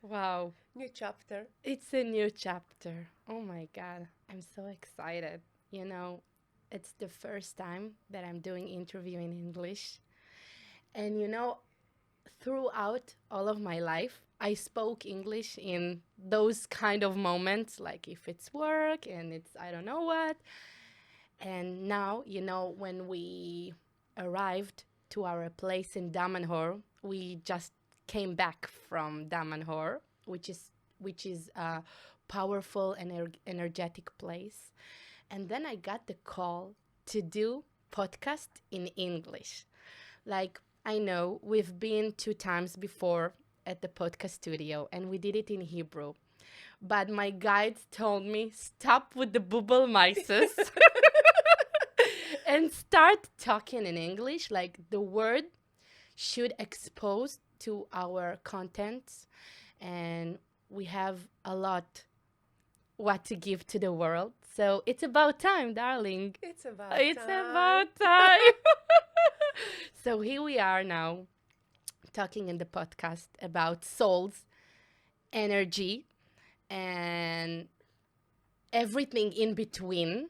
Wow. New chapter. It's a new chapter. Oh my God. I'm so excited. You know, it's the first time that I'm doing interview in English. And throughout all of my life, I spoke English in those kind of moments, like if it's work and it's I don't know what. And now, when we arrived to our place in Damanhur, we just came back from Damanhur, which is a powerful and energetic place. And then I got the call to do podcast in English. Like, I know we've been 2 times before at the podcast studio and we did it in Hebrew. But my guides told me stop with the bubble mices and start talking in English. Like the word should expose to our contents, and we have a lot what to give to the world. So it's about time, darling. It's about It's time. about time. So here we are now talking in the podcast about souls, energy, and everything in between.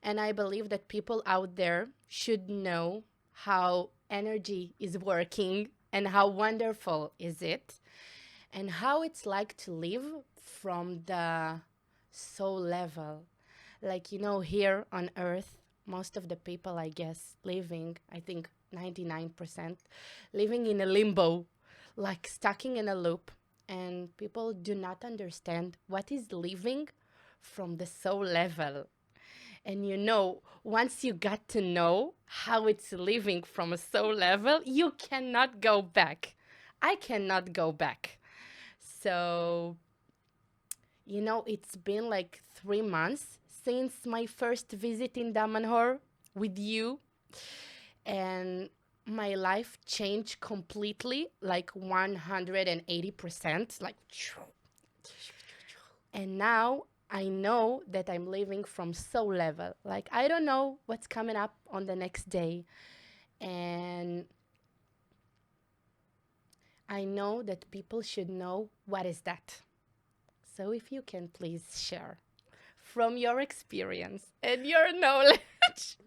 And I believe that people out there should know how energy is working and how wonderful is it and how it's like to live from the soul level. Like, here on earth, most of the people, I guess, living, I think 99%, living in a limbo, like stuck in a loop. And people do not understand what is living from the soul level. And once you got to know how it's living from a soul level, you cannot go back. I cannot go back. So, it's been like 3 months since my first visit in Damanhur with you. And my life changed completely, like 180%. Like, and now I know that I'm living from soul level. Like, I don't know what's coming up on the next day. And I know that people should know what is that. So if you can please share from your experience and your knowledge,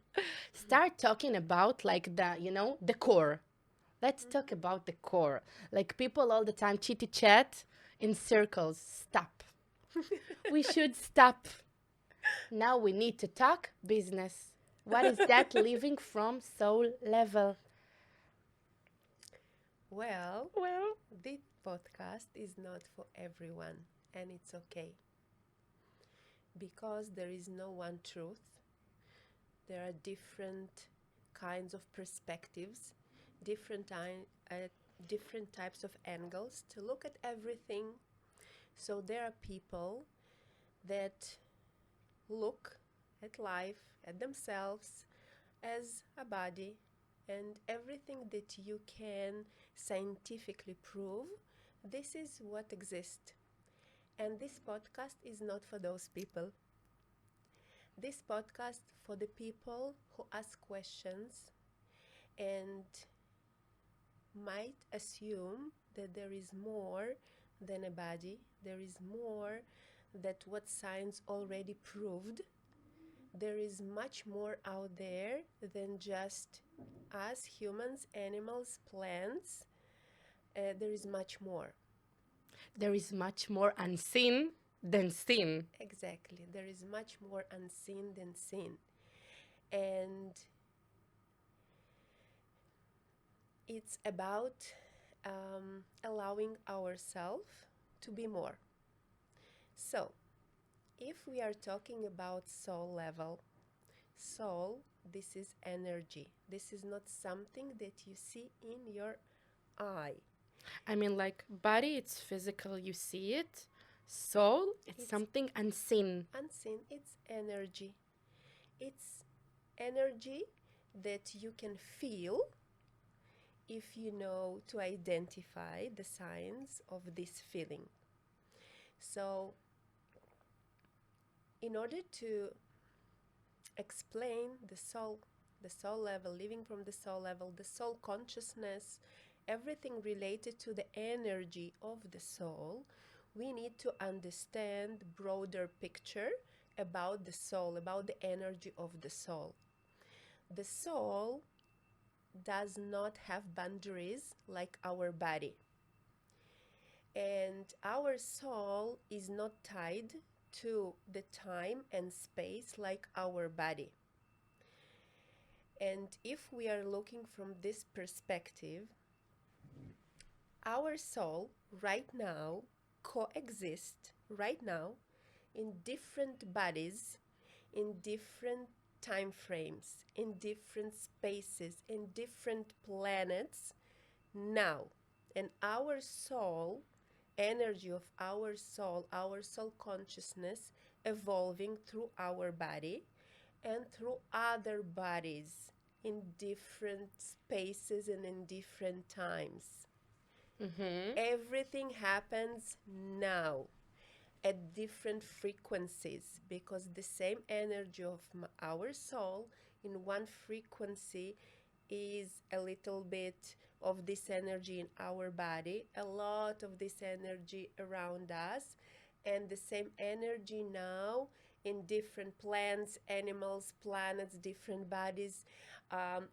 start talking about like the core. Let's talk about the core. Like people all the time chitty chat in circles. Stop. We should stop. Now we need to talk business. What is that living from soul level? Well, Well, this podcast is not for everyone, and it's okay because there is no one truth. There are different kinds of perspectives, different different types of angles to look at everything. So there are people that look at life, at themselves, as a body, and everything that you can scientifically prove, this is what exists. And this podcast is not for those people. This podcast for the people who ask questions and might assume that there is more than a body, there is more that what science already proved. There is much more out there than just us, humans, animals, plants. There is much more. there is much more unseen than seen. Exactly. There is much more unseen than seen. And it's about allowing ourselves to be more. So, if we are talking about soul level, soul, this is energy. This is not something that you see in your eye. I mean, like, body, it's physical, you see it. Soul, it's It's something unseen. unseen, it's energy. It's energy that you can feel if you know to identify the signs of this feeling. So, in order to explain the soul level, living from the soul level, the soul consciousness, everything related to the energy of the soul, we need to understand broader picture about the soul, about the energy of the soul. The soul does not have boundaries like our body. And our soul is not tied to the time and space like our body. And if we are looking from this perspective, our soul right now coexist right now in different bodies, in different time frames, in different spaces, in different planets now. And our soul, energy of our soul consciousness evolving through our body and through other bodies in different spaces and in different times. Everything happens now at different frequencies because the same energy of our soul in one frequency is a little bit of this energy in our body, a lot of this energy around us, and the same energy now in different plants, animals, planets, different bodies,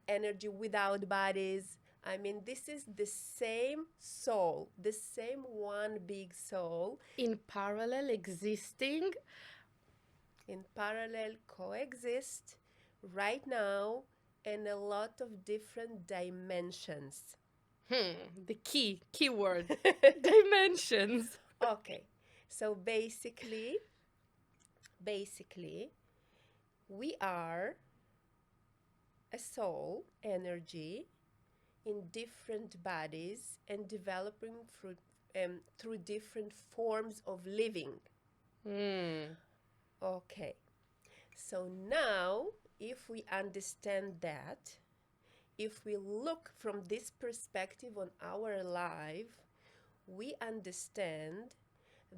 energy without bodies. I mean, this is the same soul, the same one big soul. In parallel existing. In parallel coexist right now in a lot of different dimensions. The keyword dimensions. Okay, so basically, we are a soul energy in different bodies and developing through different forms of living. Okay, so now if we understand that, if we look from this perspective on our life, we understand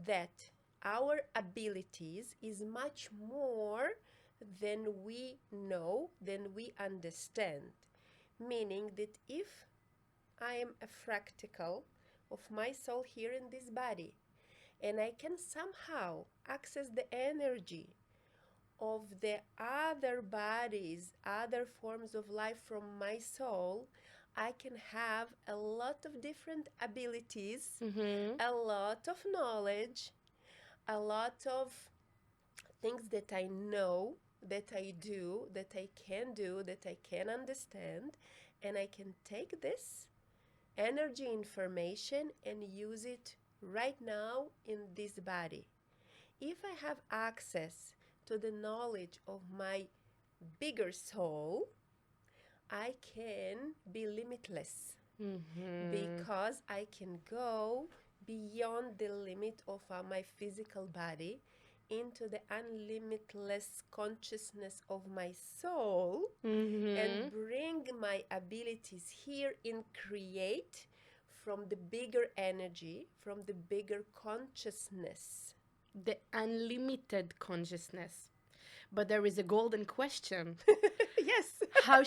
that our abilities is much more than we know, than we understand. Meaning that if I am a fractal of my soul here in this body, and I can somehow access the energy of the other bodies, other forms of life from my soul, I can have a lot of different abilities, a lot of knowledge, a lot of things that I know, that I do, that I can understand, and I can take this energy information and use it right now in this body. If I have access to the knowledge of my bigger soul, I can be limitless because I can go beyond the limit of my physical body into the unlimitless consciousness of my soul and bring my abilities here and create from the bigger energy, from the bigger consciousness. The unlimited consciousness. But there is a golden question. Yes. How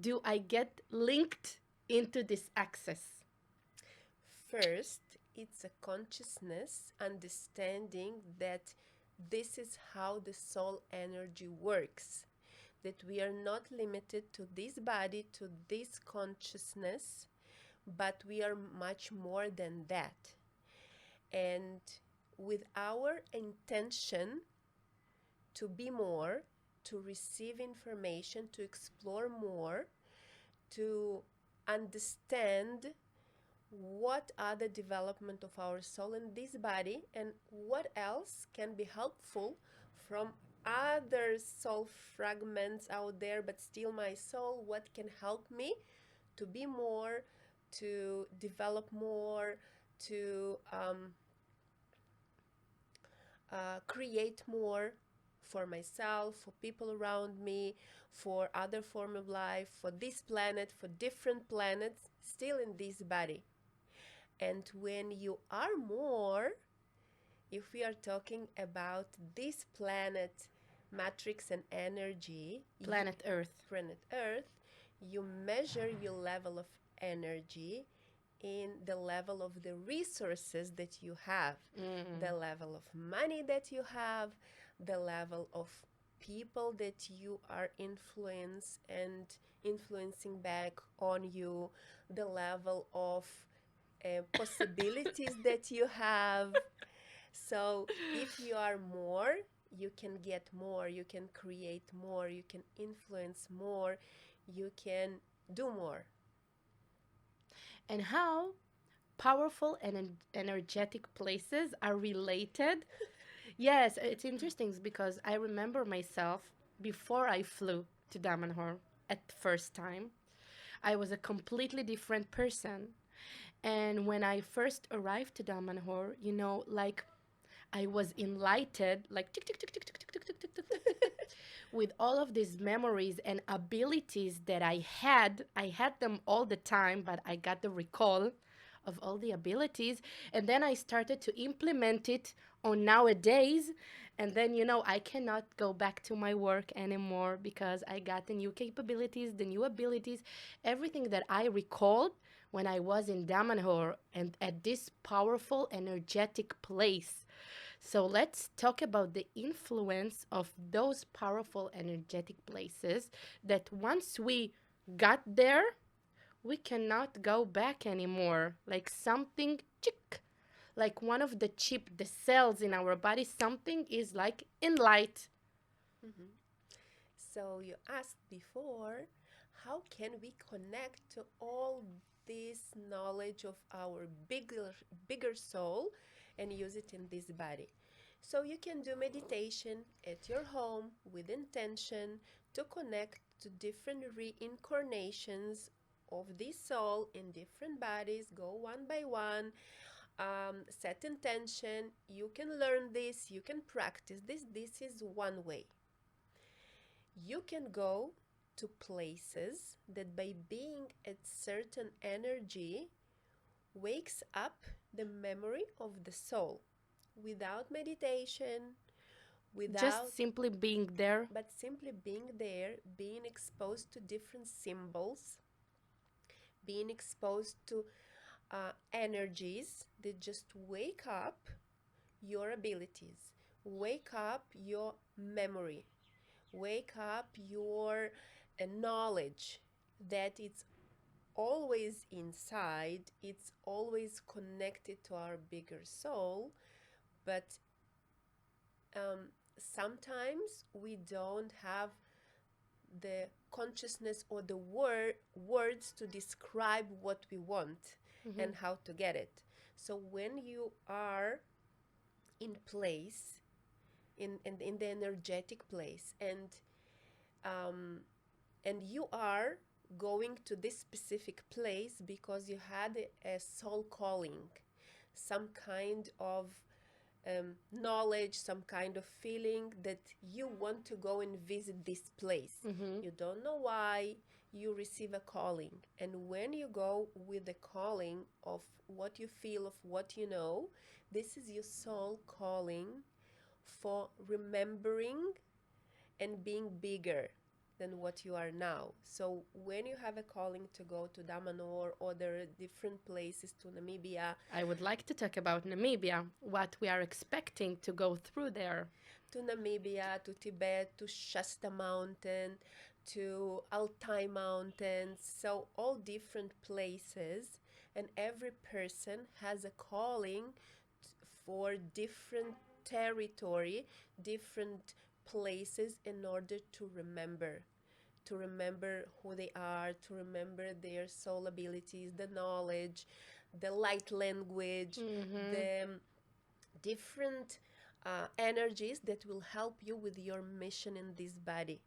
do I get linked into this access? First, it's a consciousness understanding that this is how the soul energy works. That we are not limited to this body, to this consciousness, but we are much more than that. And with our intention to be more, to receive information, to explore more, to understand what are the development of our soul in this body and what else can be helpful from other soul fragments out there, but still my soul, what can help me to be more, to develop more, to create more for myself, for people around me, for other form of life, for this planet, for different planets, still in this body. And when you are more, if we are talking about this planet, matrix and energy, Planet Earth. You measure your level of energy in the level of the resources that you have, the level of money that you have, the level of people that you are influencing back on you, the level of possibilities that you have. So if you are more, you can get more, you can create more, you can influence more, you can do more. And how powerful and energetic places are related. Yes, it's interesting because I remember myself before I flew to Damanhor at the first time. I was a completely different person. And when I first arrived to Damanhor, like I was enlightened, like tick, tick, tick, tick, tick, tick, tick, tick, tick, tick, tick, tick, tick, with all of these memories and abilities that I had. I had them all the time, but I got the recall of all the abilities. And then I started to implement it on nowadays. And then, I cannot go back to my work anymore because I got the new capabilities, the new abilities, everything that I recalled when I was in Damanhor and at this powerful, energetic place. So let's talk about the influence of those powerful, energetic places that once we got there, we cannot go back anymore. Like something, chick, like one of the chip, the cells in our body, something is like in light. Mhm. So you asked before, how can we connect to all this knowledge of our bigger soul and use it in this body? So you can do meditation at your home with intention to connect to different reincarnations of this soul in different bodies. Go one by one. Set intention. You can learn this. You can practice this. This is one way. You can go to places that by being at certain energy wakes up the memory of the soul without meditation, without Just simply being there. but simply being there, being exposed to different symbols, being exposed to energies that just wake up your abilities, wake up your memory, wake up your knowledge that it's always inside, it's always connected to our bigger soul, but sometimes we don't have the consciousness or the words to describe what we want Mm-hmm. and how to get it. So when you are in place, in the energetic place, um, and you are going to this specific place because you had a soul calling, some kind of knowledge, some kind of feeling that you want to go and visit this place. Mm-hmm. You don't know why, you receive a calling. And when you go with the calling of what you feel, of what you know, this is your soul calling for remembering and being bigger than what you are now. So when you have a calling to go to Damanhor or there are different places to Namibia, I would like to talk about Namibia, what we are expecting to go through there. to Tibet, to Shasta Mountain, to Altai Mountains, so all different places, and every person has a calling for different territory, different places in order to remember who they are, to remember their soul abilities, the knowledge, the light language, Mm-hmm. the different energies that will help you with your mission in this body.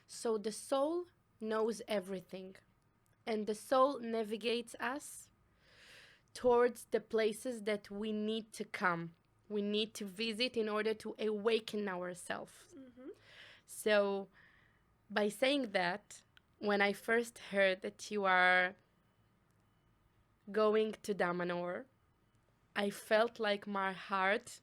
So the soul knows everything, and the soul navigates us towards the places that we need to come. We need to visit in order to awaken ourselves. Mm-hmm. So, by saying that, when I first heard that you are going to Damanhor, I felt like my heart,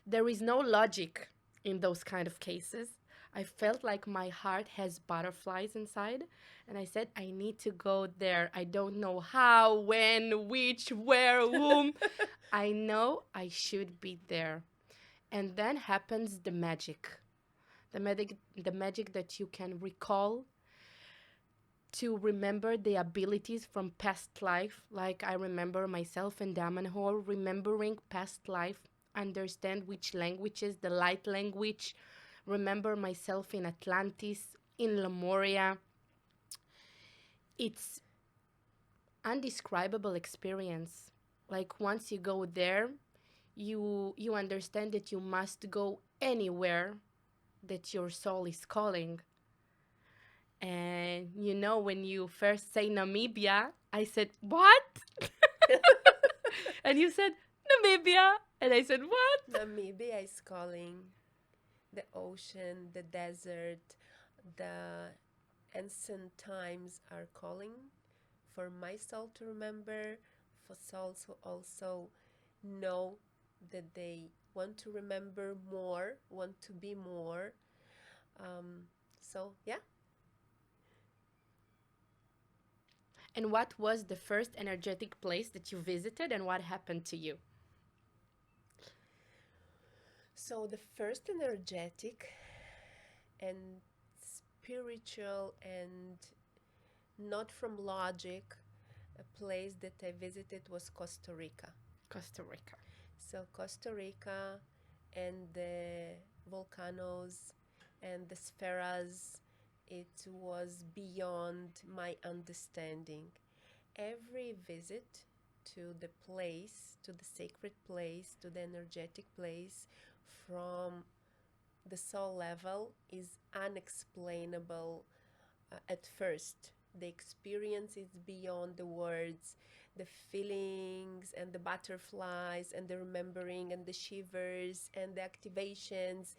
there is no logic in those kind of cases. I felt like my heart has butterflies inside. And I said, I need to go there. I don't know how, when, which, where, whom. I know I should be there. And then happens the magic that you can recall, to remember the abilities from past life. Like I remember myself in Damanhor remembering past life, understand which languages, the light language, remember myself in Atlantis, in Moria. It's undescribable experience. Like once you go there, you understand that you must go anywhere that your soul is calling. And when you first say Namibia, I said, "What?" And you said, "Namibia." And I said, "What?" Namibia is calling. The ocean, the desert, the ancient times are calling for my soul to remember, for souls who also know that they want to remember more, want to be more. So, yeah. And what was the first energetic place that you visited and what happened to you? So, the first energetic and spiritual and not from logic, a place that I visited was Costa Rica. Costa Rica. So Costa Rica and the volcanoes and the spheres, it was beyond my understanding. Every visit to the place, to the sacred place, to the energetic place from the soul level is unexplainable at first. The experience is beyond the words, the feelings and the butterflies and the remembering and the shivers and the activations.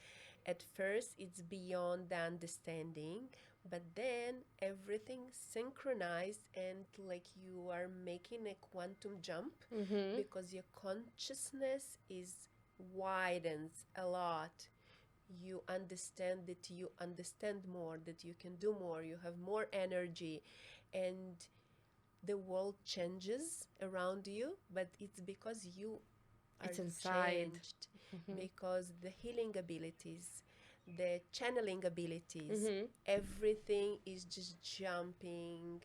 At first, it's beyond the understanding, but then everything synchronized and like you are making a quantum jump Mm-hmm. because your consciousness is widens a lot. You understand that you understand more, that you can do more, you have more energy, and the world changes around you, but it's because you are It's inside. changed, Mm-hmm. because the healing abilities, the channeling abilities, Mm-hmm. everything is just jumping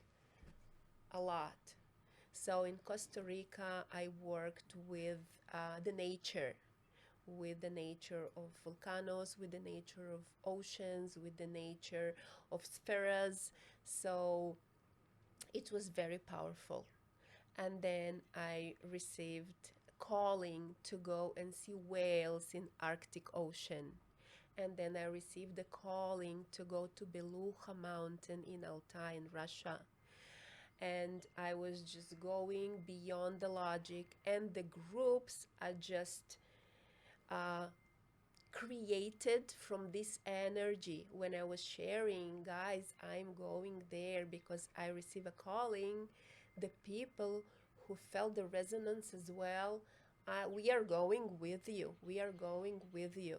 a lot. So in Costa Rica, I worked with the nature, with the nature of volcanoes, with the nature of oceans, with the nature of spheres. So it was very powerful. And then I received a calling to go and see whales in Arctic Ocean. And then I received the calling to go to Beluga Mountain in Altai in Russia. And I was just going beyond the logic, and the groups are just uh, created from this energy. When I was sharing, guys, I'm going there because I receive a calling, the people who felt the resonance as well, we are going with you. We are going with you.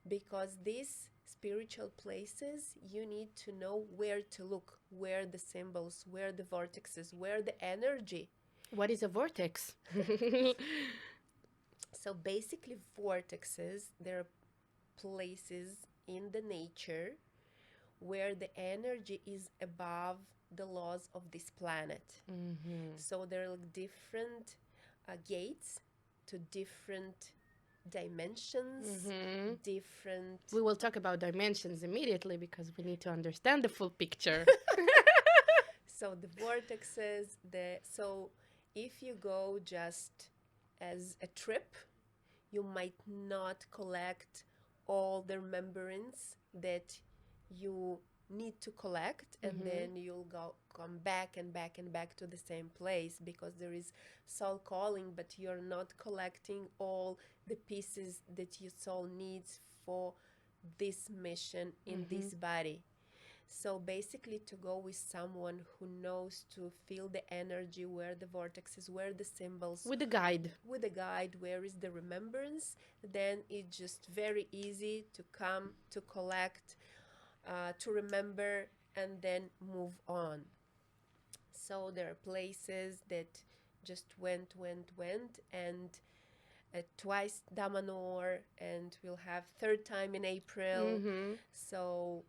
Because these spiritual places, you need to know where to look, where the symbols, where the vortexes, where the energy. What is a vortex? So basically, vortexes, they're places in the nature where the energy is above the laws of this planet. Mm-hmm. So there are like different gates to different dimensions, Mm-hmm. different. We will talk about dimensions immediately because we need to understand the full picture. So the vortexes, so if you go just as a trip, you might not collect all the remembrance that you need to collect, and Mm-hmm. then you'll come back and back and back to the same place because there is soul calling, but you're not collecting all the pieces that your soul needs for this mission in Mm-hmm. this body. So basically, to go with someone who knows to feel the energy, where the vortexes, where the symbols, With a guide. with a guide, where is the remembrance, then it's just very easy to come, to collect, to remember, and then move on. So there are places that just went, and twice Damanor, and we'll have third time in April. Hmm. So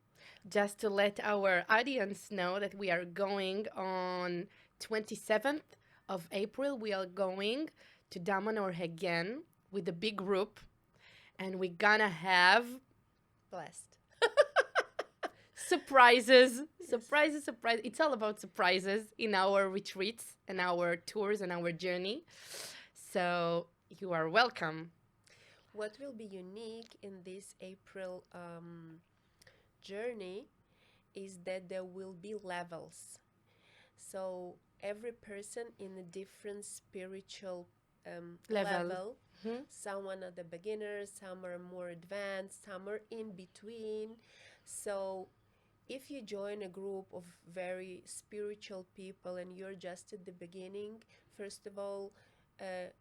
Just to let our audience know that we are going on 27th of April. We are going to Damanor again with a big group, and we're gonna have blessed. surprises. Yes. Surprises. It's all about surprises in our retreats and our tours and our journey. So you are welcome. What will be unique in this April journey is that there will be levels. So every person in a different spiritual Level. level. Mhm. Someone at the beginner, some are more advanced, some are in between. So if you join a group of very spiritual people and you're just at the beginning, first of all,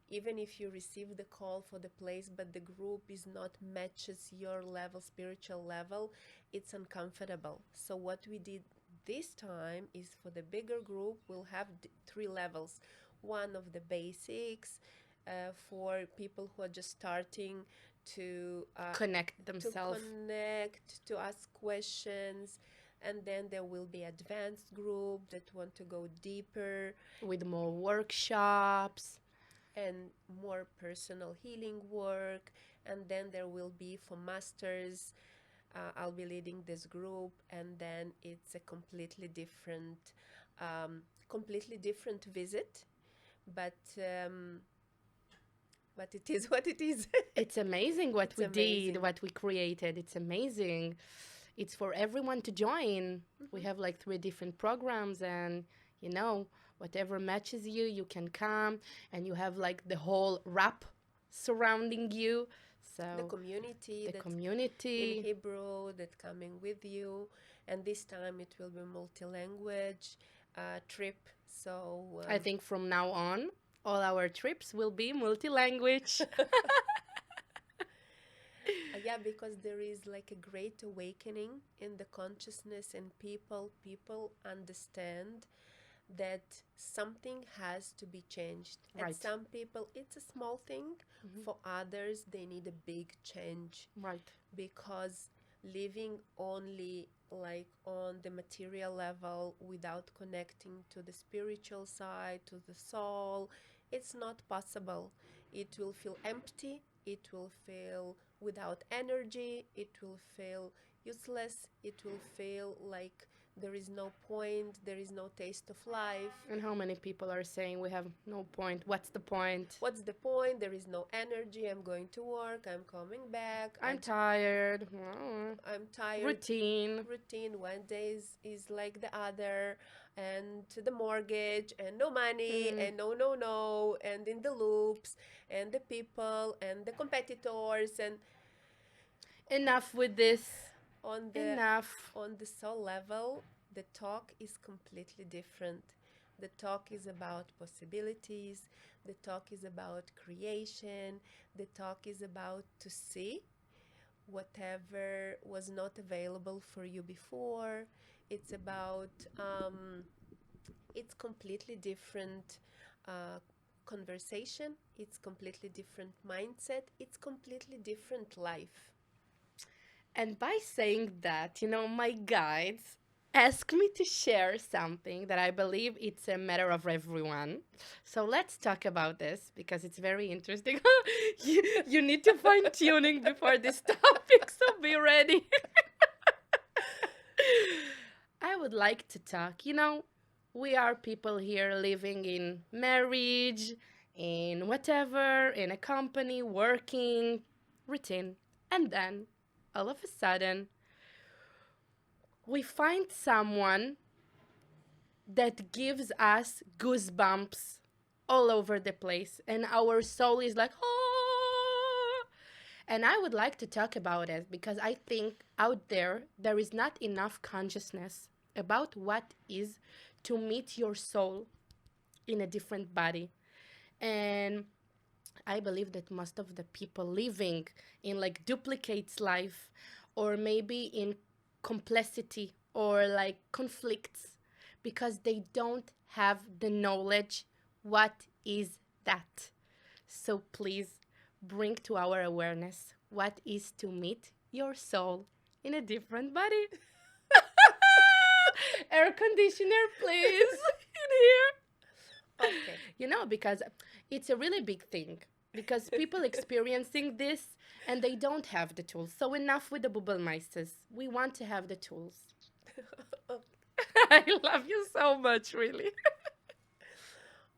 even if you receive the call for the place but the group is not matches your level, spiritual level, it's uncomfortable. So what we did this time is, for the bigger group we'll have three levels. One of the basics, for people who are just starting Connect to themselves connect, to ask questions, and then there will be advanced group that want to go deeper with more workshops. and more personal healing work. And then there will be for masters. I'll be leading this group, and then it's a completely different visit. But but it is what it is. It's amazing what It's we amazing. did, what we created. It's amazing. It's for everyone to join. We have like 3 different programs, and you know, whatever matches you, you can come, and you have like the whole wrap surrounding you. The So community the that's in community. Hebrew that coming with you, and this time it will be multi-language trip. So I think from now on, all our trips will be multi-language. yeah, because there is like a great awakening in the consciousness, and people understand that something has to be changed. And Right. some people, it's a small thing. Mhm. For others, they need a big change, Right. because living only like on the material level without connecting to the spiritual side, to the soul, it's not possible. It will feel empty, it will feel without energy, it will feel useless, it will feel like there is no point, there is no taste of life. And how many people are saying we have no point? What's the point? What's the point? There is no energy. I'm going to work, I'm coming back, I'm tired. I'm tired. Routine. Routine. One day is like the other, and the mortgage, and no money, and no, and in the loops, and the people, and the competitors, and Enough with this. on the Enough. on the soul level, the talk is completely different. The talk is about possibilities. The talk is about creation. The talk is about to see whatever was not available for you before. It's about it's completely different conversation. It's completely different mindset. It's completely different life. And by saying that, my guides ask me to share something that I believe it's a matter of everyone. So let's talk about this because it's very interesting. you need to fine tuning before this topic, so be ready. I would like to talk. We are people here living in marriage, in whatever, in a company, working, routine. And then, all of a sudden, we find someone that gives us goosebumps all over the place. And our soul is like, oh. And I would like to talk about it because I think out there is not enough consciousness about what is to meet your soul in a different body. And I believe that most of the people living in like duplicates life or maybe in complexity or like conflicts because they don't have the knowledge what is that. So please bring to our awareness what is to meet your soul in a different body. Air conditioner, please, in here. Okay. Because it's a really big thing. Because people experiencing this and they don't have the tools. So enough with the Bubbelmeisters. We want to have the tools. I love you so much, really.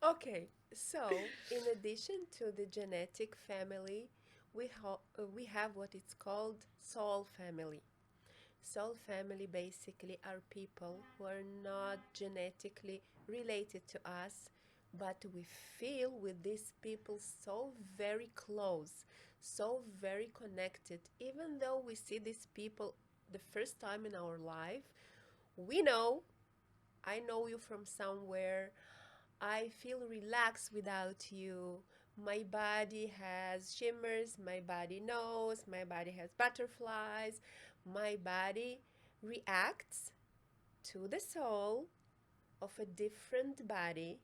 Okay, so in addition to the genetic family, we have what it's called soul family. Soul family basically are people who are not genetically related to us, but we feel with these people so very close, so very connected. Even though we see these people the first time in our life, we know, I know you from somewhere. I feel relaxed without you. My body has shimmers, my body knows, my body has butterflies. My body reacts to the soul of a different body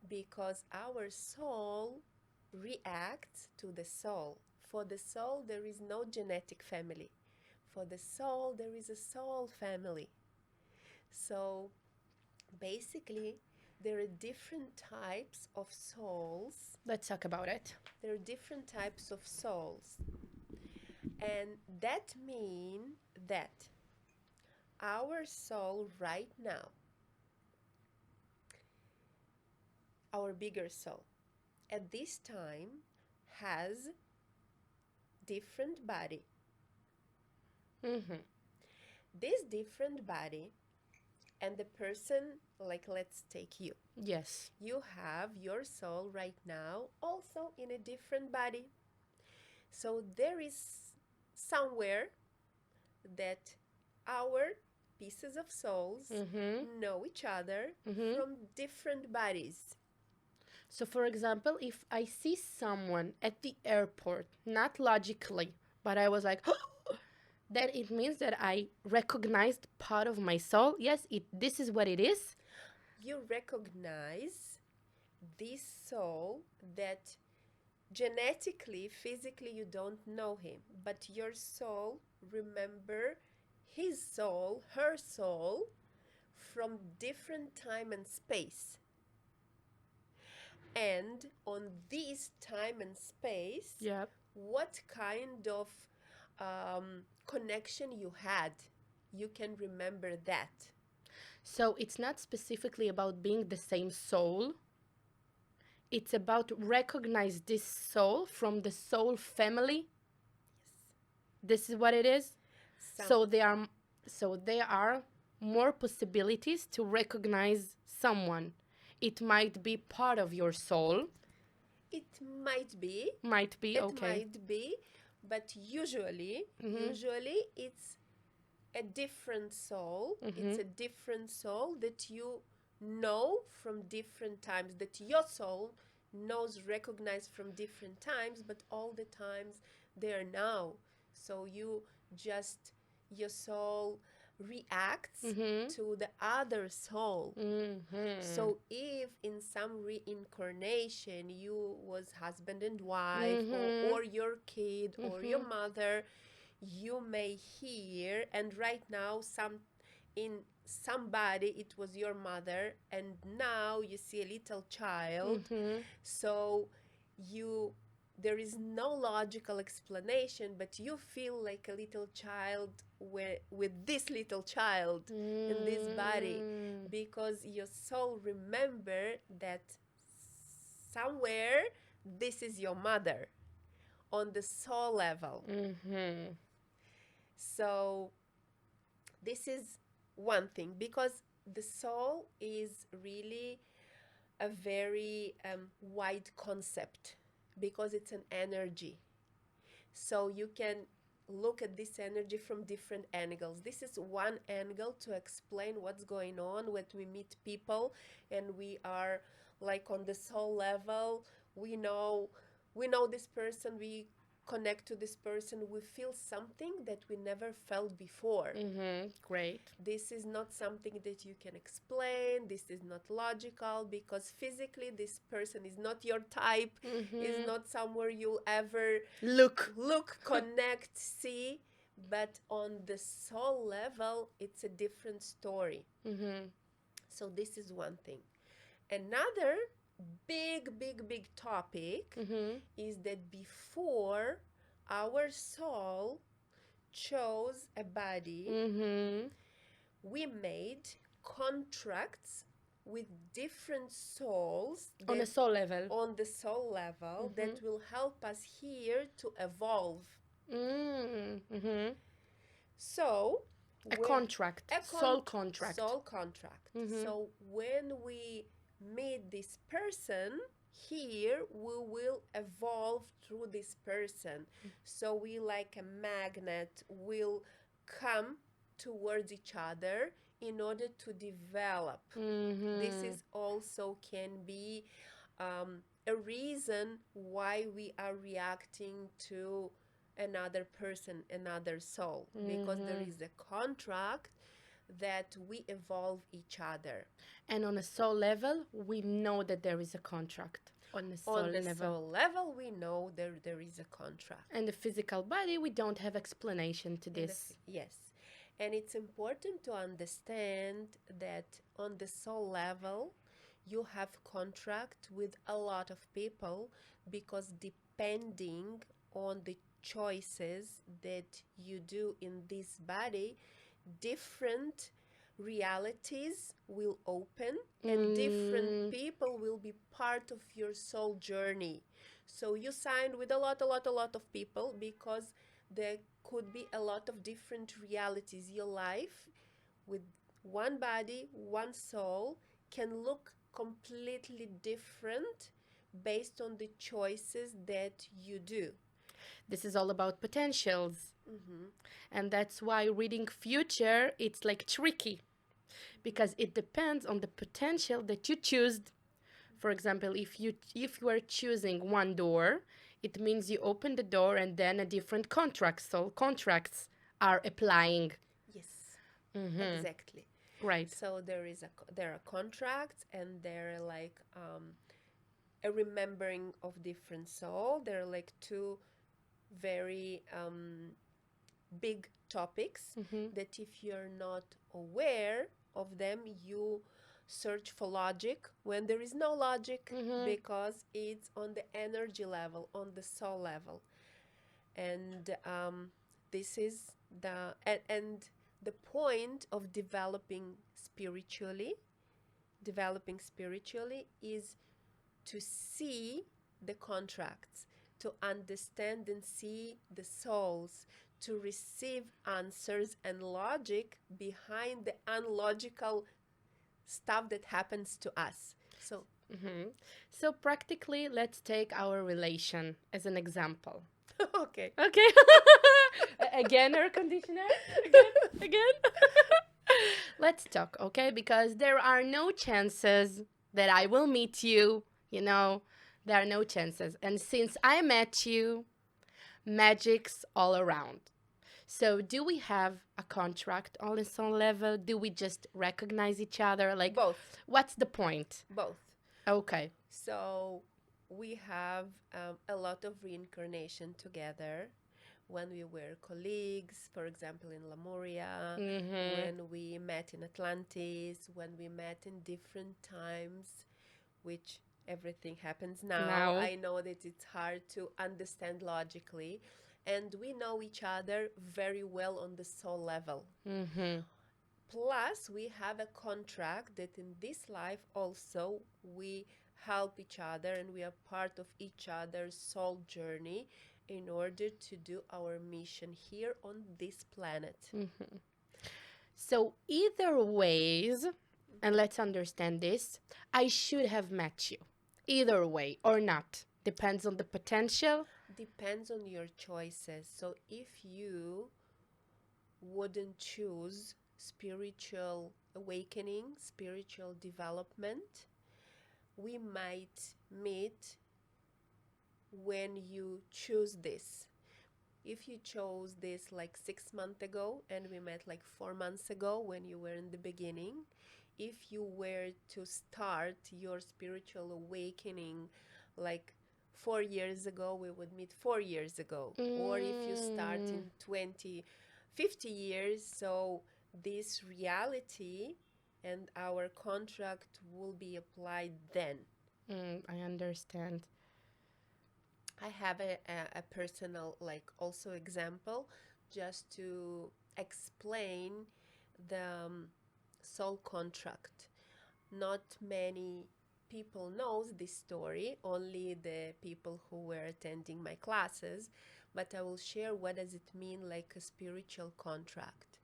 because our soul reacts to the soul. For the soul, there is no genetic family. For the soul, there is a soul family. So basically, there are different types of souls. Let's talk about it. There are different types of souls. And that means that our soul right now, our bigger soul, at this time has different body. Mm-hmm. This different body and the person, like let's take you. Yes. You have your soul right now also in a different body. So there is somewhere that our pieces of souls know each other from different bodies. So, for example, if I see someone at the airport, not logically, but I was like, then it means that I recognized part of my soul. Yes, this is what it is. You recognize this soul that genetically, physically, you don't know him, but your soul remember his soul, her soul, from different time and space. And on this time and space, Yep. what kind of connection you had, you can remember that. So it's not specifically about being the same soul. It's about recognize this soul from the soul family. This is what it is. So there are more possibilities to recognize someone. It might be part of your soul. It might be. Might be, It okay. might be, but usually it's a different soul. It's a different soul that you know from different times, that your soul knows, recognize from different times, but all the times they are now. So your soul reacts to the other soul. So if in some reincarnation you was husband and wife or your kid or your mother, you may hear, and right now in somebody it was your mother, and now you see a little child. So there is no logical explanation, but you feel like a little child with this little child in this body, because your soul remember that somewhere this is your mother on the soul level. So this is one thing, because the soul is really a very wide concept, because it's an energy. So you can look at this energy from different angles. This is one angle to explain what's going on when we meet people and we are like on the soul level. We know we know this person, we connect to this person, we feel something that we never felt before. Mm-hmm. Great. This is not something that you can explain. This is not logical because physically this person is not your type, is Mm-hmm. not somewhere you'll ever Look. connect, see. But on the soul level, it's a different story. Mm-hmm. So this is one thing. Another big topic Mm-hmm. is that before our soul chose a body, Mm-hmm. we made contracts with different souls On a that soul level. on the soul level that Mm-hmm. will help us here to evolve. Mm-hmm. So A when contract. Soul contract. soul contract. Mm-hmm. So when we meet this person here, we will evolve through this person. So we like a magnet will come towards each other in order to develop. This Mm-hmm. is also can be a reason why we are reacting to another person, another soul, because there Mm-hmm. is a contract that we evolve each other. And on a soul level, we know that there is a contract. On a soul On the level. soul level, we know there is a contract. And the physical body, we don't have explanation to this. Yes. And it's important to understand that on the soul level, you have contract with a lot of people because depending on the choices that you do in this body, different realities will open and different people will be part of your soul journey. So you signed with a lot of people because there could be a lot of different realities. Your life with one body, one soul can look completely different based on the choices that you do. This is all about potentials. And that's why reading future, it's like tricky because it depends on the potential that you choose. For example, if you are choosing one door, it means you open the door and then a different contract. So contracts are applying. Yes, Mm-hmm. exactly. Right. So there are contracts and there are like a remembering of different soul. There are like two very big topics that if you're not aware of them, you search for logic when there is no logic because it's on the energy level, on the soul level. And this is and the point of developing spiritually is to see the contracts, to understand and see the souls, to receive answers and logic behind the unlogical stuff that happens to us. So, So practically, let's take our relation as an example. okay. Okay. Again, air conditioner. Again. Let's talk, okay? Because there are no chances that I will meet you. You know, there are no chances. And since I met you, magic's all around. So, do we have a contract on some level? Do we just recognize each other? Like, Both. what's the point? Both. Okay. So we have a lot of reincarnation together when we were colleagues, for example, in Moria, when we met in Atlantis, when we met in different times, which everything happens now. I know that it's hard to understand logically. And we know each other very well on the soul level. Plus, we have a contract that in this life also we help each other and we are part of each other's soul journey in order to do our mission here on this planet. So, either ways, and let's understand this, I should have met you. Either way or not. Depends on the potential. depends on your choices. So if you wouldn't choose spiritual awakening, spiritual development, we might meet when you choose this. If you chose this like 6 months ago and we met like 4 months ago when you were in the beginning, if you were to start your spiritual awakening like 4 years ago, we would meet 4 years ago. Or if you start Mm, in 20, 50 years, so this reality and our contract will be applied then. I understand. I have a personal, like, also example just to explain the soul contract. Not many people knows this story, only the people who were attending my classes, but I will share what does it mean like a spiritual contract.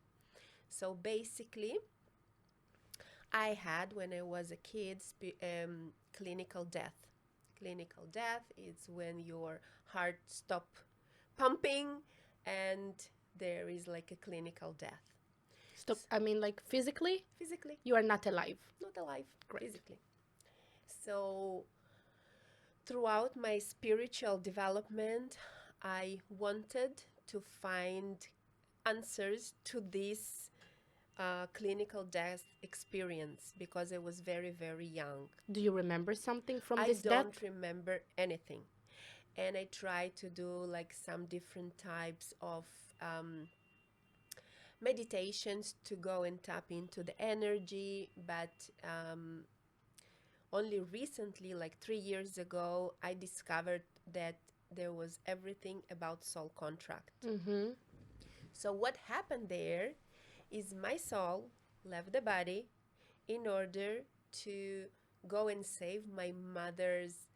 So basically, I had when I was a kid clinical death. Clinical death is when your heart stop pumping and there is like a clinical death. Stop. I mean, like physically, Physically, you are not alive. not alive, Great. physically. So throughout my spiritual development, I wanted to find answers to this clinical death experience because I was very, very young. Do you remember something from I this death? don't remember anything. And I tried to do like some different types of meditations to go and tap into the energy, but only recently, like 3 years ago, I discovered that there was everything about soul contract. Mm-hmm. So what happened there is my soul left the body in order to go and save my mother's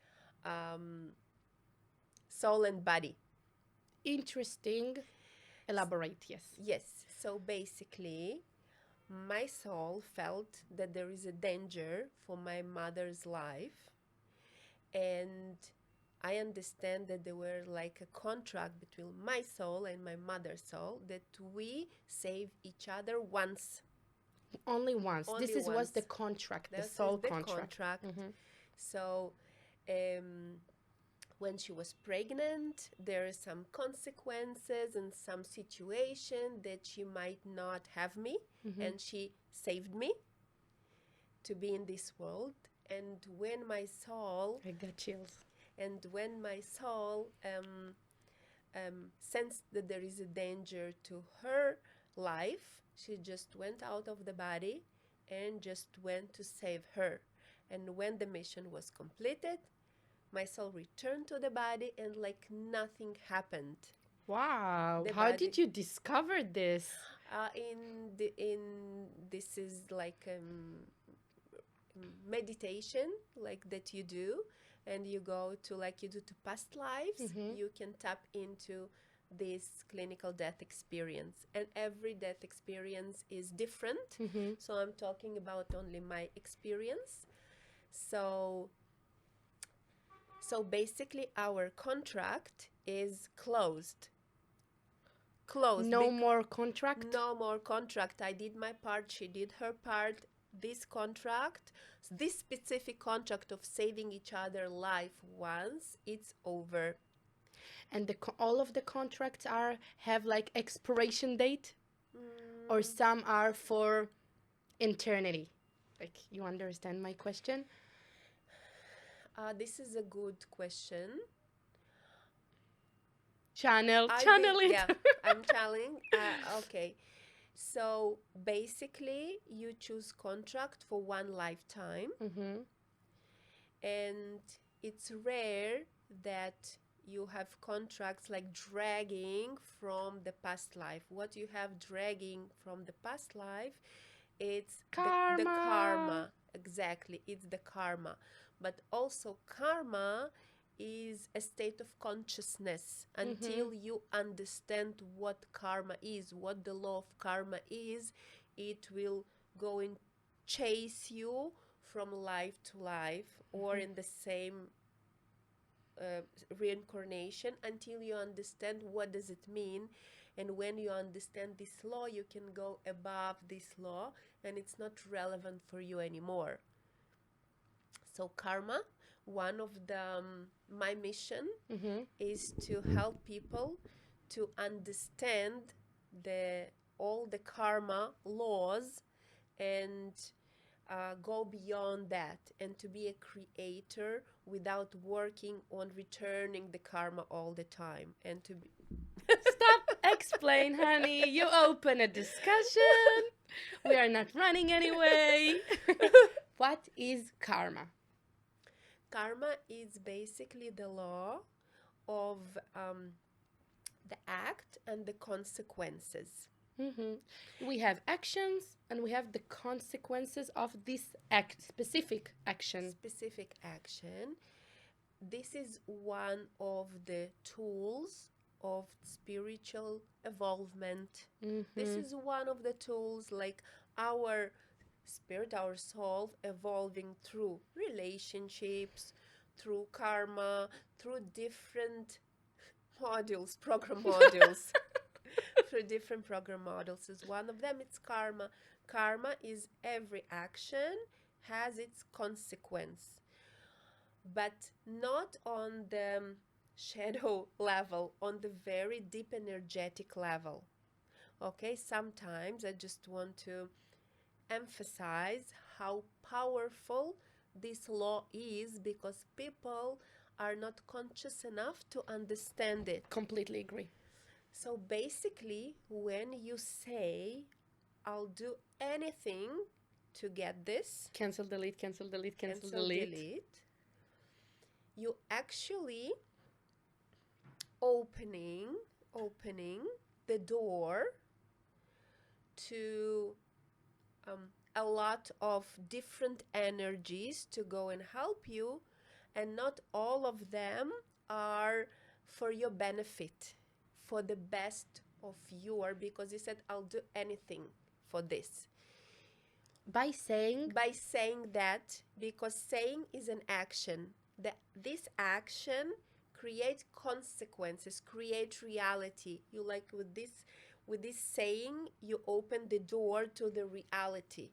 um, soul and body. Interesting. Elaborate, yes. Yes, so basically, my soul felt that there is a danger for my mother's life, and I understand that there were like a contract between my soul and my mother's soul that we save each other once. Only once. Only This is was the once. contract, the This soul is the contract. contract. So, when she was pregnant, there are some consequences and some situation that she might not have me, and she saved me to be in this world. And when my soul, I got chills. sensed that there is a danger to her life, she just went out of the body and just went to save her. And when the mission was completed, my soul returned to the body and like nothing happened. Wow. The How body, did you discover this? in this is like meditation like that you do, and you go to like you do to past lives. You can tap into this clinical death experience, and every death experience is different. So I'm talking about only my experience. So basically our contract is closed. No more contract? No more contract. I did my part, she did her part. This contract, this specific contract of saving each other life once, it's over. And all of the contracts have like expiration date? Or some are for eternity? Like, you understand my question? This is a good question. Channel it. Yeah, I'm telling. Okay. So basically, you choose contract for one lifetime, and it's rare that you have contracts like dragging from the past life. What you have dragging from the past life, it's the karma. Exactly, it's the karma. But also karma is a state of consciousness. Until you understand what karma is, what the law of karma is, it will go and chase you from life to life, or in the same reincarnation until you understand what does it mean. And when you understand this law, you can go above this law, and it's not relevant for you anymore. So karma, one of the my mission is to help people to understand the all the karma laws, and go beyond that, and to be a creator without working on returning the karma all the time, and to be Stop, explain, honey. You open a discussion. We are not running anyway. What is karma? karma is basically the law of the act and the consequences. We have actions and we have the consequences of this specific action. Specific action. This is one of the tools of spiritual evolvement. This is one of the tools, like our spirit, our soul evolving through relationships, through karma, through different modules, program modules. Through different program models. Is one of them. It's karma. Karma is every action has its consequence, but not on the shadow level, on the very deep energetic level. Okay, sometimes I just want to emphasize how powerful this law is, because people are not conscious enough to understand it. Completely agree. So basically, when you say, I'll do anything to get this, cancel, delete, cancel, delete, cancel, delete, you actually opening the door to a lot of different energies to go and help you, and not all of them are for your benefit, for the best of your, because you said, I'll do anything for this. By saying that, because saying is an action. This action creates consequences, create reality. You, like, with this saying, you open the door to the reality,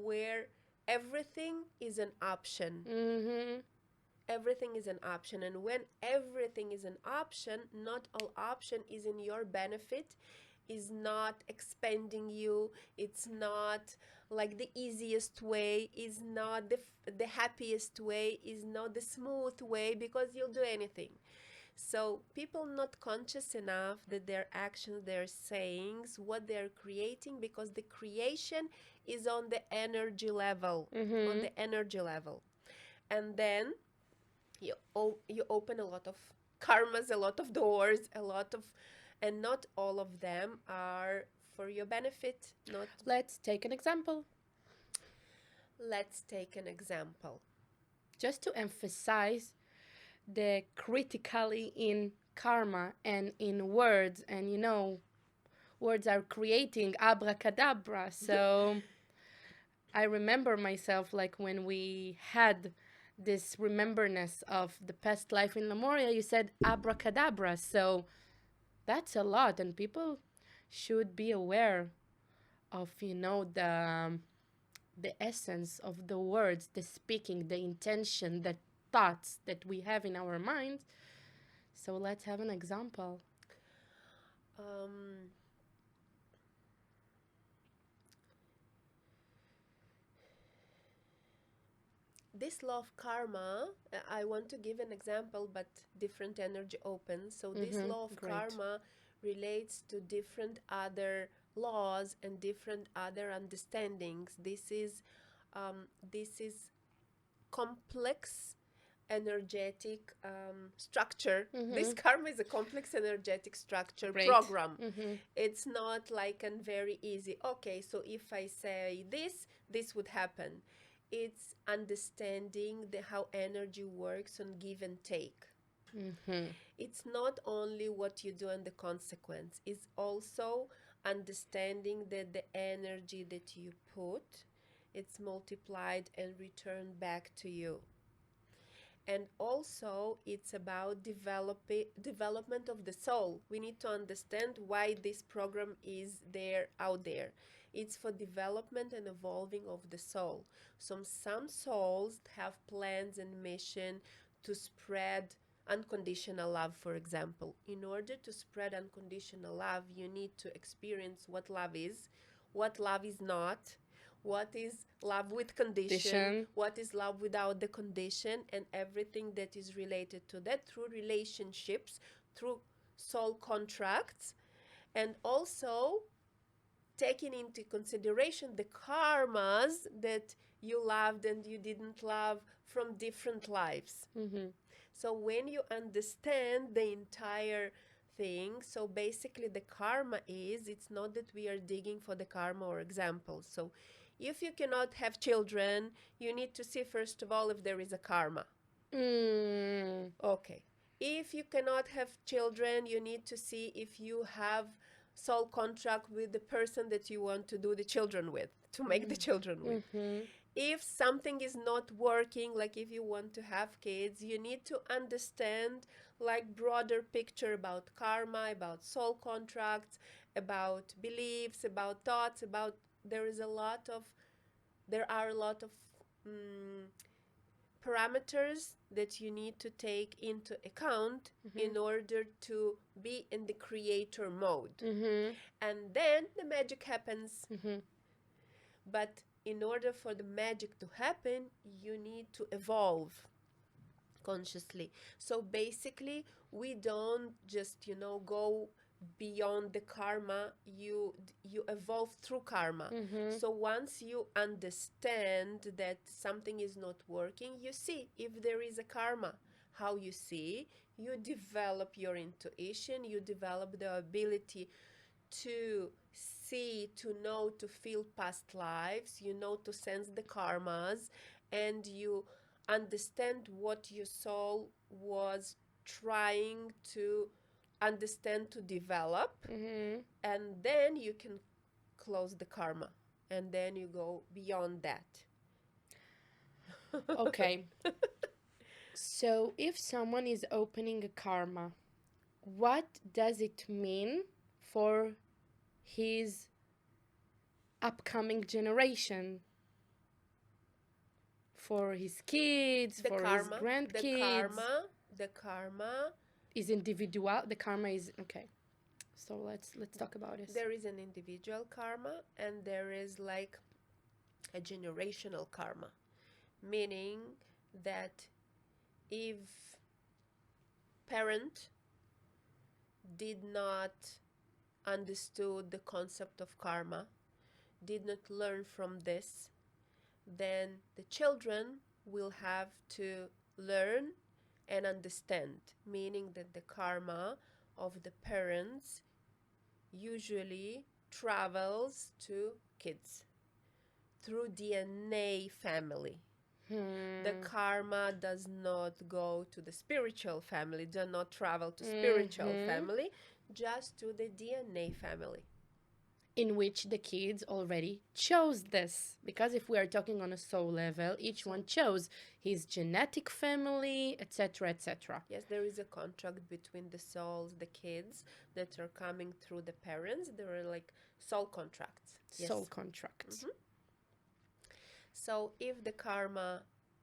where everything is an option. Everything is an option. And when everything is an option, not all option is in your benefit, is not expanding you, it's not like the easiest way, is not the happiest way, is not the smooth way, because you'll do anything. So people not conscious enough that their actions, their sayings, what they're creating, because the creation is on the energy level, on the energy level. And then you open a lot of karmas, a lot of doors, and not all of them are for your benefit. Let's take an example. Just to emphasize the critically in karma and in words, and words are creating abracadabra. So I remember myself, like, when we had this rememberness of the past life in Moria, you said abracadabra. So that's a lot, and people should be aware of, the essence of the words, the speaking, the intention, the thoughts that we have in our mind. So let's have an example. This law of karma, I want to give an example, but different energy opens. So this law of karma relates to different other laws and different other understandings. This is complex energetic structure. This karma is a complex energetic structure program. It's not like a very easy, okay, so if I say this would happen. It's understanding how energy works on give and take. It's not only what you do and the consequence. It's also understanding that the energy that you put, it's multiplied and returned back to you. And also it's about development of the soul. We need to understand why this program is there out there. It's for development and evolving of the soul. Some souls have plans and mission to spread unconditional love, for example. In order to spread unconditional love, you need to experience what love is not, what is love with condition, Condition. what is love without the condition, and everything that is related to that through relationships, through soul contracts, and also taking into consideration the karmas that you loved and you didn't love from different lives. Mm-hmm. So when you understand the entire thing, so basically the karma is, it's not that we are digging for the karma or examples. So if you cannot have children, you need to see first of all if there is a karma. Mm. Okay. If you cannot have children, you need to see if you have soul contract with the person that you want to do the children with, to make the children with. Mm-hmm. If something is not working, like if you want to have kids, you need to understand like broader picture about karma, about soul contracts, about beliefs, about thoughts, about there are a lot of mm, parameters that you need to take into account in order to be in the creator mode. Mm-hmm. And then the magic happens. Mm-hmm. But in order for the magic to happen, you need to evolve consciously. So basically, we don't just, go beyond the karma. You evolve through karma. Mm-hmm. So once you understand that something is not working, you see if there is a karma. How you see, you develop your intuition, you develop the ability to see, to know, to feel past lives, to sense the karmas, and you understand what your soul was trying to understand, to develop, Mm-hmm. and then you can close the karma, and then you go beyond that. Okay. So if someone is opening a karma, what does it mean for his upcoming generation? For his kids, The for his karma, grandkids? the karma Is individual. The karma is okay. So let's talk about this. there is an individual karma and there is like a generational karma, meaning that if parent did not understood the concept of karma, did not learn from this, then the children will have to learn and understand, meaning that the karma of the parents usually travels to kids through DNA family. The karma does not go to the spiritual family, does not travel to spiritual family, just to the DNA family. In which the kids already chose this. Because if we are talking on a soul level, each one chose his genetic family, etc., etc. Yes, there is a contract between the souls, the kids that are coming through the parents. There are like soul contracts. Soul contracts. So if the karma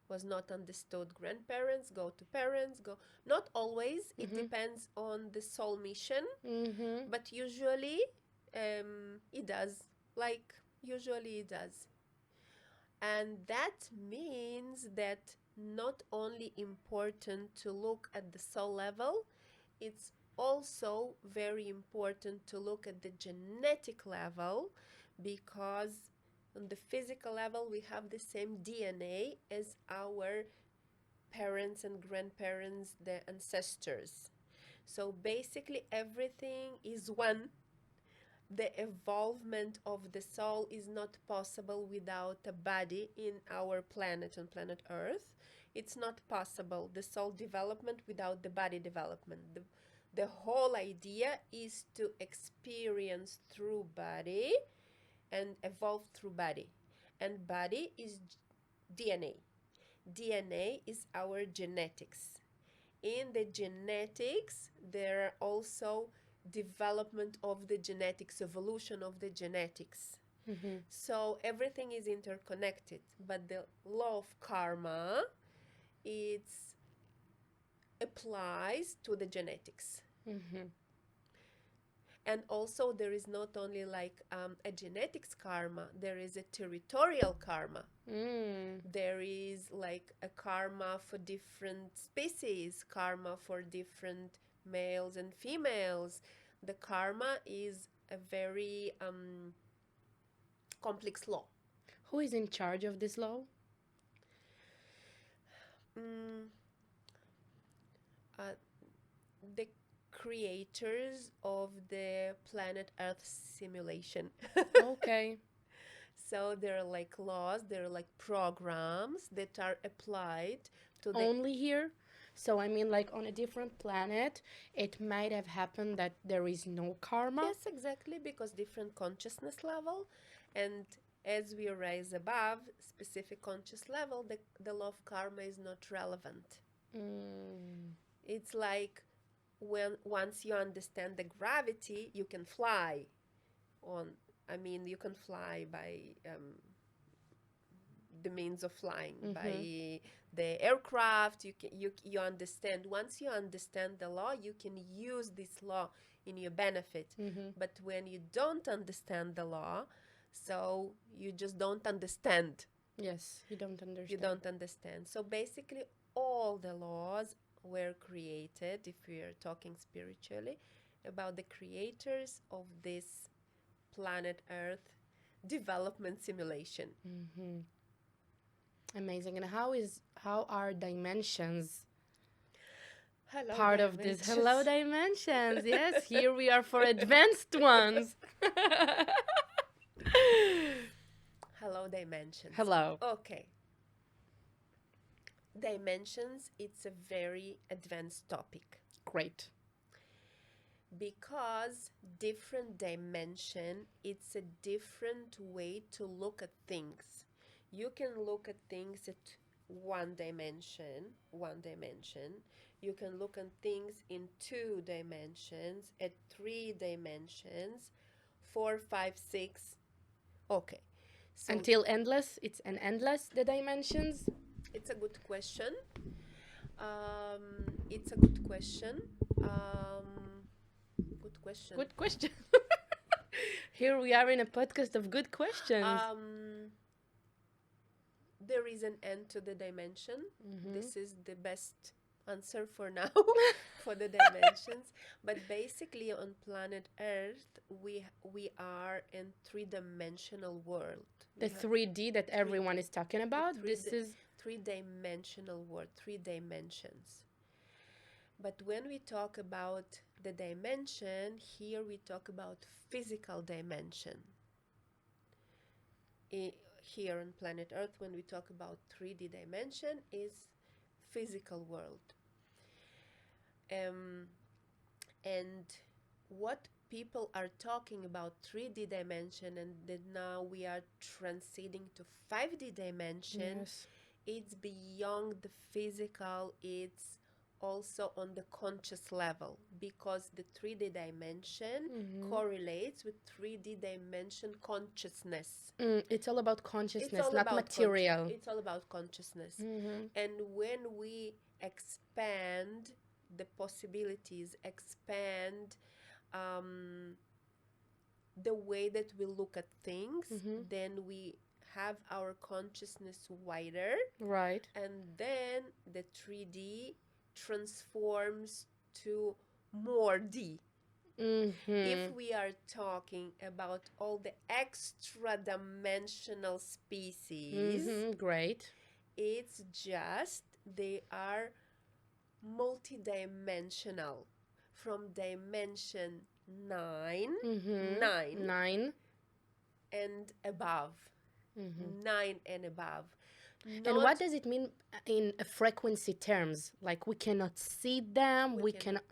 was not understood, grandparents go to parents, go. Not always. It depends on the soul mission, but usually it does. Like usually it does. And that means that not only important to look at the soul level, it's also very important to look at the genetic level, because on the physical level we have the same DNA as our parents and grandparents, the ancestors. So basically everything is one. The evolvement of the soul is not possible without a body in our planet, on planet Earth. It's not possible, the soul development without the body development. The whole idea is to experience through body and evolve through body. And body is DNA. DNA is our genetics. In the genetics, there are also development of the genetics, evolution of the genetics. Mm-hmm. So everything is interconnected, but the law of karma, it applies to the genetics. Mm-hmm. And also there is not only like a genetics karma, there is a territorial karma. Mm. There is like a karma for different species, karma for different males and females. The karma is a very complex law. Who is in charge of this law? Mm, uh, the creators of the planet Earth simulation. Okay. So there are like laws, there are like programs that are applied to the. Only here? So I mean, like on a different planet, it might have happened that there is no karma. Yes, exactly, because different consciousness level, and as we rise above specific conscious level, the law of karma is not relevant. Mm. It's like when once you understand the gravity, you can fly on. I mean, you can fly by the means of flying, by the aircraft. You understand. Once you understand the law, you can use this law in your benefit. But when you don't understand the law, so you just don't understand. Yes, you don't understand. You don't understand. So basically, all the laws were created, if we are talking spiritually, about the creators of this planet Earth development simulation. Mm-hmm. Amazing. And how are dimensions Hello, part of this? Hello, dimensions. Yes, here we are for advanced ones. Hello, dimensions. Hello. Okay. Dimensions, it's a very advanced topic. Great. Because different dimension, it's a different way to look at things. You can look at things at one dimension. You can look at things in 2 dimensions, at 3 dimensions, 4, 5, 6. Okay. So Until endless, it's an endless, the dimensions. it's a good question. It's a good question. Good question. Good question. Here we are in a podcast of good questions. There is an end to the dimension. This is the best answer for now for the dimensions. But basically, on planet Earth, we are in 3-dimensional world. The 3D that everyone is talking about. This is 3-dimensional world, 3 dimensions. But when we talk about the dimension, here we talk about physical dimension. Here on planet Earth, when we talk about 3D dimension, is physical world. And what people are talking about 3D dimension, and that now we are transiting to 5D dimension, yes. It's beyond the physical, it's also on the conscious level, because the 3D dimension correlates with 3D dimension consciousness. It's all about consciousness, not material. It's all about consciousness. And when we expand the possibilities, expand the way that we look at things, then we have our consciousness wider. Right. And then the 3D transforms to more D. If we are talking about all the extra dimensional species, great. It's just they are multidimensional from dimension 9 and above. 9 and above. And what does it mean in frequency terms? Like we cannot see them, we cannot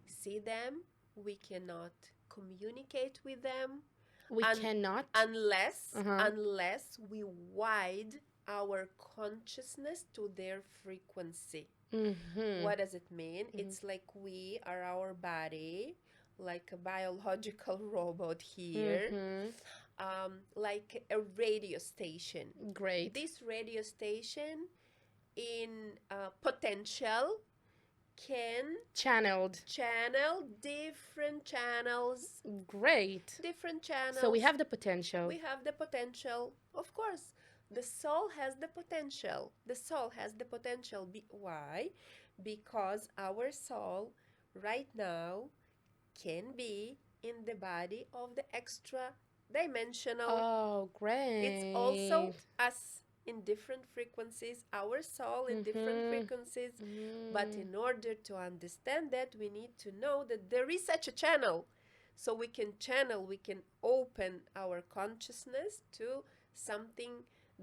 see them, we cannot communicate with them. We cannot unless we widen our consciousness to their frequency. Mm-hmm. What does it mean? It's like we are our body, like a biological robot here, Mm-hmm. like a radio station. Great. This radio station in potential can Channeled. channel different channels, Great. different So we channels. have the potential. We have the potential, of course. The soul has the potential. The soul has the potential. Why? Because our soul right now can be in the body of the extra dimensional. Oh, It's also great. us in different frequencies, our soul in different Mm-hmm. frequencies. But Mm. in order to understand that, we need to know that there is such a channel. So we can channel, we can open our consciousness to something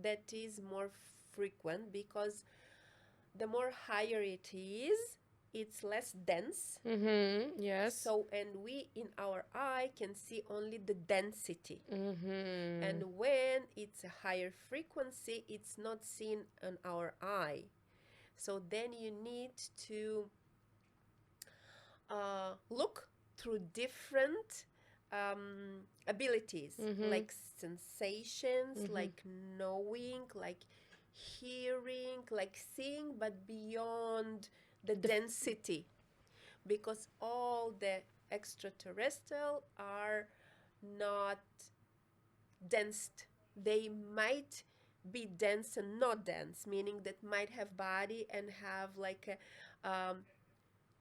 that is more frequent, because the more higher it is, it's less dense. Mm-hmm. Yes. So, and we in our eye can see only the density. Mm-hmm. And when it's a higher frequency, it's not seen on our eye. So then you need to look through different abilities, Mm-hmm. like sensations, Mm-hmm. like knowing, like hearing, like seeing, but beyond the density. Because all the extraterrestrial are not dense. They might be dense and not dense, meaning that might have body and have like a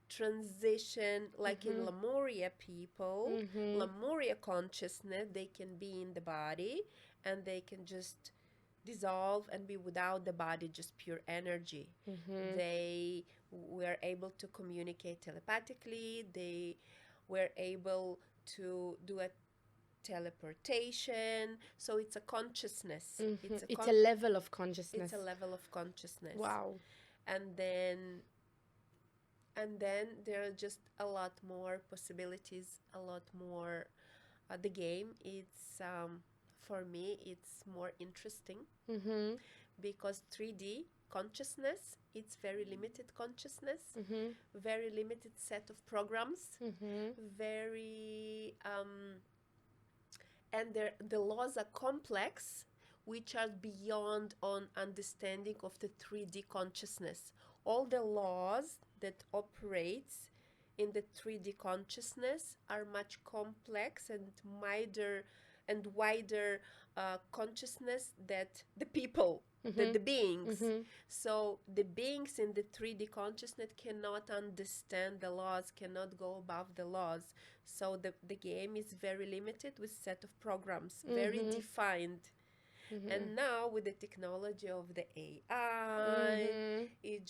transition, like in Moria people, Mm-hmm. Moria consciousness, they can be in the body and they can just dissolve and be without the body, just pure energy. Mm-hmm. They were able to communicate telepathically, they were able to do a teleportation. So it's a consciousness. Mm-hmm. It's a level of consciousness. It's a level of consciousness. Wow. And then there are just a lot more possibilities, a lot more. The game, it's for me, it's more interesting Mm-hmm. because 3D consciousness, it's very limited consciousness, Mm-hmm. very limited set of programs, Mm-hmm. very and the laws are complex, which are beyond on understanding of the 3D consciousness. All the laws that operates in the 3D consciousness are much complex and wider consciousness that the people, that the beings. Mm-hmm. So the beings in the 3D consciousness cannot understand the laws, cannot go above the laws. So the game is very limited with set of programs, very defined. And now with the technology of the AI, Mm-hmm. it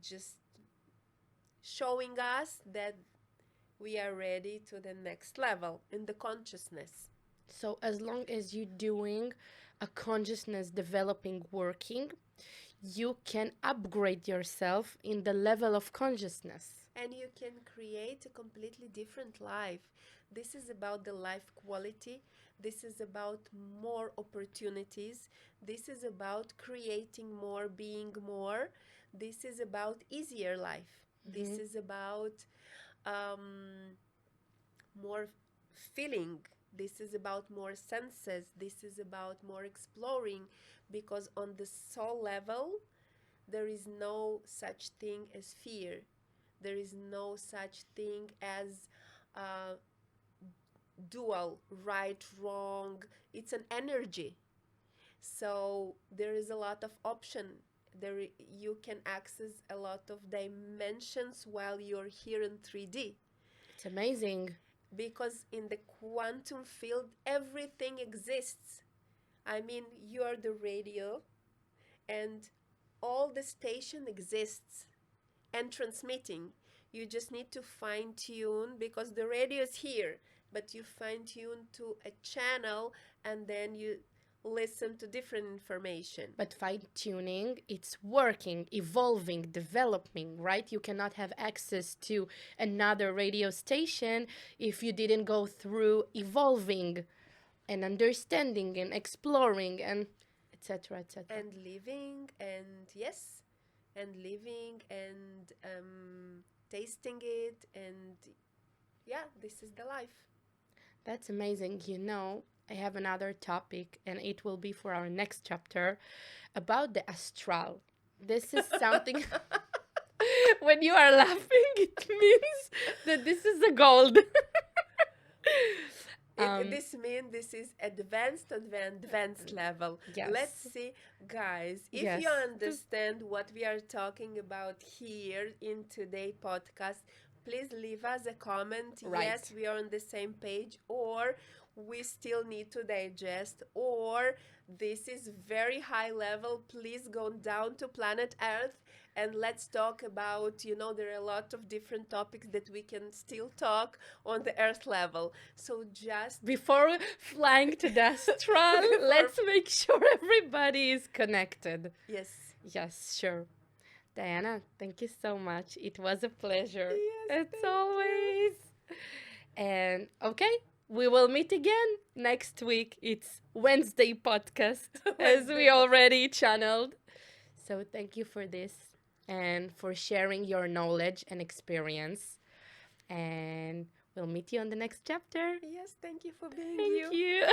just showing us that we are ready to the next level in the consciousness. So as long as you're doing a consciousness developing working, you can upgrade yourself in the level of consciousness. And you can create a completely different life. This is about the life quality. This is about more opportunities. This is about creating more, being more. This is about easier life. This is about more feeling. This is about more senses. This is about more exploring, because on the soul level, there is no such thing as fear. There is no such thing as dual, right, wrong. It's an energy. So there is a lot of option. You can access a lot of dimensions while you're here in 3D. It's amazing. Because in the quantum field, everything exists. I mean, you are the radio, and all the station exists and transmitting. You just need to fine tune, because the radio is here, but you fine tune to a channel and then you listen to different information. But fine tuning, it's working, evolving, developing, right? You cannot have access to another radio station if you didn't go through evolving and understanding and exploring and etc., etc. and living, and yes, and living, and tasting it, and yeah, this is the life. That's amazing. I have another topic, and it will be for our next chapter about the astral. This is something. When you are laughing, it means that this is a gold. Um, This means this is advanced level. Let's yes, see, guys, if you yes, understand what we are talking about here in today podcast, please leave us a comment. Yes, right. we are on the same page, or we still need to digest, or this is very high level. Please go down to planet Earth and let's talk about, there are a lot of different topics that we can still talk on the Earth level. So just Before flying to the astral, before, let's make sure everybody is connected. yes, Yes, sure. Diana, thank you so much. It was a pleasure. yes, As thank you. always. And okay, we will meet again next week. It's Wednesday podcast, as Wednesday we podcast. already channeled. So thank you for this and for sharing your knowledge and experience. And we'll meet you on the next chapter. Yes, thank you for being Thank you. you.